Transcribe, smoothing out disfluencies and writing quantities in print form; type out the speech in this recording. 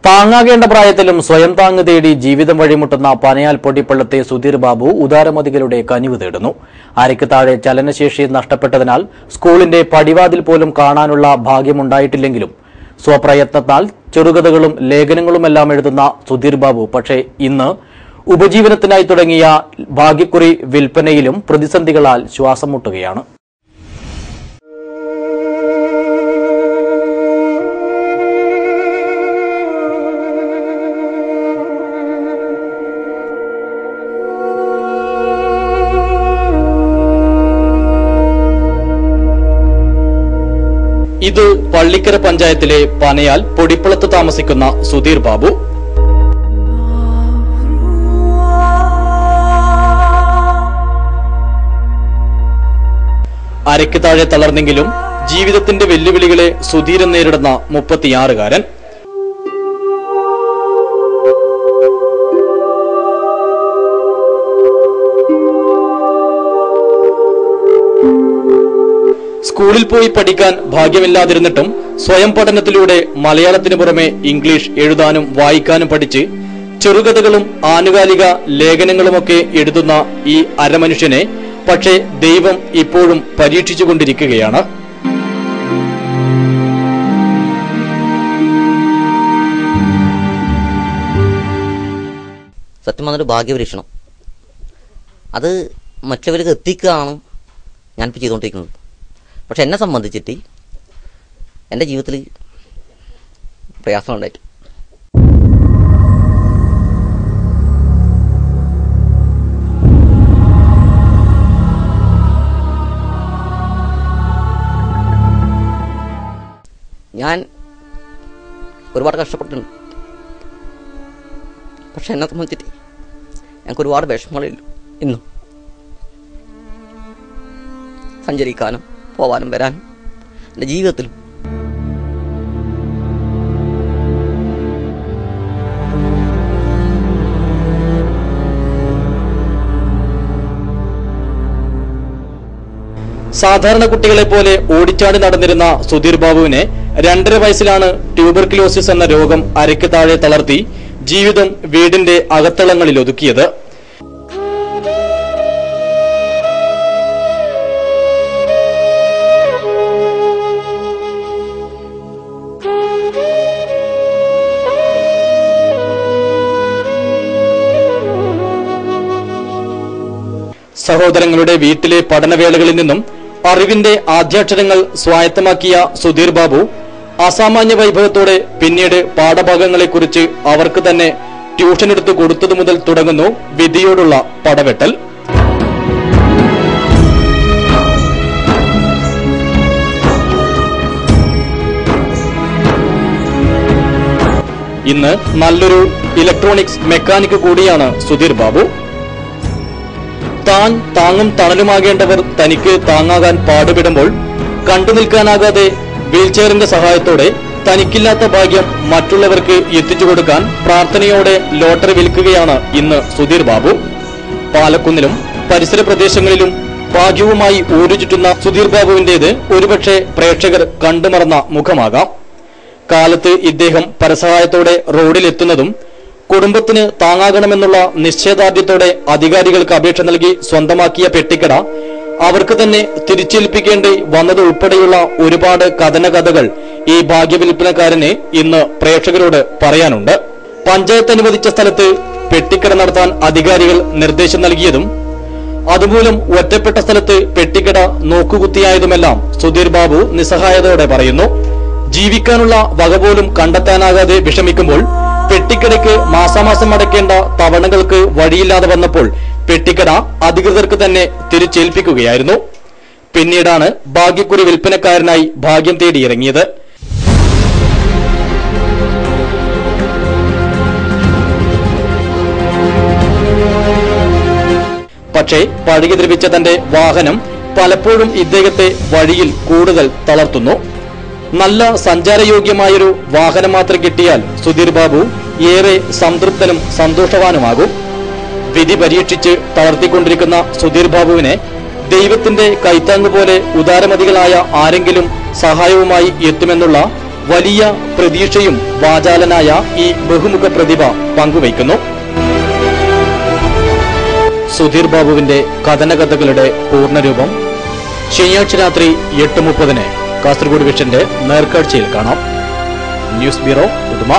താങ്ങാകേണ്ട പ്രായത്തിലും സ്വയം താങ്ങ് തേടി ജീവിതം വഴിമുട്ടുന്ന പനയാൽ പൊടിപ്പള്ളത്തെ സുധീർ ബാബു ഉദാരമതികളുടെ കനിവ് തേടുന്നു. അരയ്ക്ക് താഴെ ചലനശേഷി നഷ്ടപ്പെട്ടതിനാൽ സ്കൂളിന്റെ പടിവാതിൽ പോലും കാണാനുള്ള ഭാഗ്യമുണ്ടായിട്ടില്ലെങ്കിലും സ്വപ്രയത്നത്താൽ ചെറുകഥകളും ലേഖനങ്ങളുമെല്ലാം എഴുതുന്ന സുധീർ ബാബു പക്ഷേ ഇന്ന് ഉപജീവനത്തിനായി തുടങ്ങിയ ഭാഗ്യക്കുറി വിൽപ്പനയിലും പ്രതിസന്ധികളാൽ ശ്വാസം മുട്ടുകയാണ്. ഇത് പള്ളിക്കര പഞ്ചായത്തിലെ പനയാൽ പൊടിപ്പള്ളത്ത് താമസിക്കുന്ന സുധീർ ബാബു. അരയ്ക്ക് താഴെ തളർന്നെങ്കിലും ജീവിതത്തിന്റെ വെല്ലുവിളികളെ സുധീരൻ നേരിടുന്ന 36-കാരൻ. സ്കൂളിൽ പോയി പഠിക്കാൻ ഭാഗ്യമില്ലാതിരുന്നിട്ടും സ്വയം പഠനത്തിലൂടെ മലയാളത്തിനു പുറമെ ഇംഗ്ലീഷ് എഴുതാനും വായിക്കാനും പഠിച്ച് ചെറുകഥകളും ആനുകാലിക ലേഖനങ്ങളുമൊക്കെ എഴുതുന്ന ഈ അരമനുഷ്യനെ പക്ഷേ ദൈവം ഇപ്പോഴും പരീക്ഷിച്ചുകൊണ്ടിരിക്കുകയാണ്. സത്യം പറഞ്ഞൊരു ഭാഗ്യപരീക്ഷണം അത് മറ്റുള്ളവർക്ക് എത്തിക്കുകയാണ് ഞാനിപ്പോൾ ചെയ്തുകൊണ്ടിരിക്കുന്നത്. പക്ഷെ എന്നെ സംബന്ധിച്ചിട്ട് എൻ്റെ ജീവിതത്തിൽ പ്രയാസമുണ്ടായിട്ട് ഞാൻ ഒരുപാട് കഷ്ടപ്പെട്ടിട്ടുണ്ട്. പക്ഷെ എന്നെ സംബന്ധിച്ചിട്ട് ഞങ്ങൾക്ക് ഒരുപാട് വിഷമങ്ങളില്ല. ഇന്നും സഞ്ചരിക്കാനും പോവാനും വരാനും എൻ്റെ ജീവിതത്തിലും സാധാരണ കുട്ടികളെ പോലെ ഓടിച്ചാടി നടന്നിരുന്ന സുധീർ ബാബുവിനെ 2.5 വയസ്സിലാണ് ട്യൂബർക്യുലോസിസ് എന്ന രോഗം അരയ്ക്ക് താഴെ തളർത്തി ജീവിതം വീടിന്റെ അകത്തളങ്ങളിൽ ഒതുക്കിയത്. സഹോദരങ്ങളുടെ വീട്ടിലെ പഠനവേളകളിൽ നിന്നും അറിവിന്റെ ആദ്യാക്ഷരങ്ങൾ സ്വായത്തമാക്കിയ സുധീർ ബാബു അസാമാന്യ വൈഭവത്തോടെ പിന്നീട് പാഠഭാഗങ്ങളെക്കുറിച്ച് അവർക്ക് തന്നെ ട്യൂഷൻ എടുത്തു കൊടുത്തതു മുതൽ തുടങ്ങുന്നു വിധിയോടുള്ള പടവെട്ടൽ. ഇന്ന് നല്ലൊരു ഇലക്ട്രോണിക്സ് മെക്കാനിക് കൂടിയാണ് സുധീർ ബാബു. താൻ താങ്ങും തണലുമാകേണ്ടവർ തനിക്ക് താങ്ങാകാൻ പാടുപെടുമ്പോൾ കണ്ടു നിൽക്കാനാകാതെ വീൽചെയറിന്റെ സഹായത്തോടെ തനിക്കില്ലാത്ത ഭാഗ്യം മറ്റുള്ളവർക്ക് എത്തിച്ചു കൊടുക്കാൻ പ്രാർത്ഥനയോടെ ലോട്ടറി വിൽക്കുകയാണ് ഇന്ന് സുധീർ ബാബു. പാലക്കുന്നിലും പരിസര പ്രദേശങ്ങളിലും ഭാഗ്യവുമായി ഊരുചുറ്റുന്ന സുധീർ ബാബുവിന്റേത് ഒരുപക്ഷെ പ്രേക്ഷകർ കണ്ടുമറന്ന മുഖമാകാം. കാലത്ത് ഇദ്ദേഹം പരസഹായത്തോടെ റോഡിലെത്തുന്നതും കുടുംബത്തിന് താങ്ങാകണമെന്നുള്ള നിശ്ചയദാർഢ്യത്തോടെ അധികാരികൾക്ക് അപേക്ഷ നൽകി സ്വന്തമാക്കിയ പെട്ടിക്കട അവർക്ക് തന്നെ തിരിച്ചേൽപ്പിക്കേണ്ടി വന്നതുൾപ്പെടെയുള്ള ഒരുപാട് കഥനകഥകൾ ഈ ഭാഗ്യവിൽപ്പനക്കാരന് ഇന്ന് പ്രേക്ഷകരോട് പറയാനുണ്ട്. പഞ്ചായത്ത് അനുവദിച്ച സ്ഥലത്ത് പെട്ടിക്കട നടത്താൻ അധികാരികൾ നിർദ്ദേശം നൽകിയതും അതുമൂലം ഒറ്റപ്പെട്ട സ്ഥലത്ത് പെട്ടിക്കട നോക്കുകുത്തിയായതുമെല്ലാം സുധീർ ബാബു നിസ്സഹായതയോടെ പറയുന്നു. ജീവിക്കാനുള്ള വക പോലും കണ്ടെത്താനാകാതെ വിഷമിക്കുമ്പോൾ പെട്ടിക്കടയ്ക്ക് മാസാമാസം അടയ്ക്കേണ്ട തവണകൾക്ക് വഴിയില്ലാതെ വന്നപ്പോൾ പെട്ടിക്കട അധികൃതർക്ക് തന്നെ തിരിച്ചേൽപ്പിക്കുകയായിരുന്നു. പിന്നീടാണ് ഭാഗ്യക്കുറി വിൽപ്പനക്കാരനായി ഭാഗ്യം തേടിയിറങ്ങിയത്. പക്ഷേ പഴകി ദ്രവിച്ച തന്റെ വാഹനം പലപ്പോഴും ഇദ്ദേഹത്തെ വഴിയിൽ കൂടുതൽ തളർത്തുന്നു. നല്ല സഞ്ചാരയോഗ്യമായൊരു വാഹനം മാത്രം കിട്ടിയാൽ സുധീർ ബാബു ഏറെ സംതൃപ്തനും സന്തോഷവാനുമാകും. വിധി പരീക്ഷിച്ച് തളർത്തിക്കൊണ്ടിരിക്കുന്ന സുധീർ ബാബുവിനെ ദൈവത്തിന്റെ കൈത്താങ്ങ് പോലെ ഉദാരമതികളായ ആരെങ്കിലും സഹായവുമായി എത്തുമെന്നുള്ള വലിയ പ്രതീക്ഷയും വാചാലനായ ഈ ബഹുമുഖ പ്രതിഭ പങ്കുവയ്ക്കുന്നു. സുധീർ ബാബുവിന്റെ കഥനകഥകളുടെ പൂർണ്ണരൂപം ശനിയാഴ്ച രാത്രി 8:30 കാസർഗോഡ് വിഷന്റെ നേർക്കാഴ്ചയിൽ കാണാം. News bureau, Uduma.